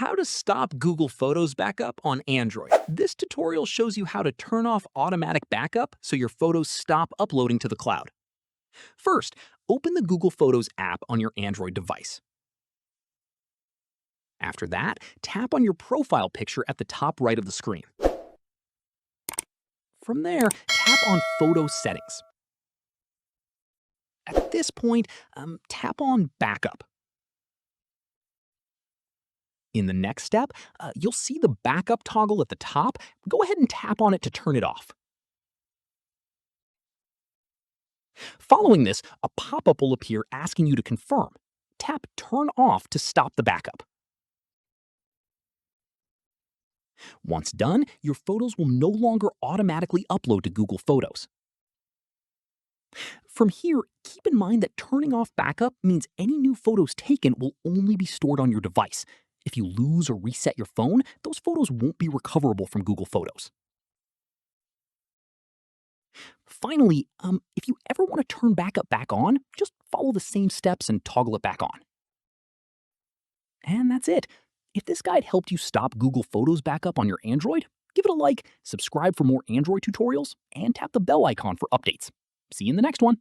How to stop Google Photos backup on Android. This tutorial shows you how to turn off automatic backup so your photos stop uploading to the cloud. First, open the Google Photos app on your Android device. After that, tap on your profile picture at the top right of the screen. From there, tap on Photo Settings. At this point, tap on Backup. In the next step, you'll see the backup toggle at the top. Go ahead and tap on it to turn it off. Following this, a pop-up will appear asking you to confirm. Tap Turn Off to stop the backup. Once done, your photos will no longer automatically upload to Google Photos. From here, keep in mind that turning off backup means any new photos taken will only be stored on your device. If you lose or reset your phone, those photos won't be recoverable from Google Photos. Finally, if you ever want to turn backup back on, just follow the same steps and toggle it back on. And that's it. If this guide helped you stop Google Photos backup on your Android, give it a like, subscribe for more Android tutorials, and tap the bell icon for updates. See you in the next one.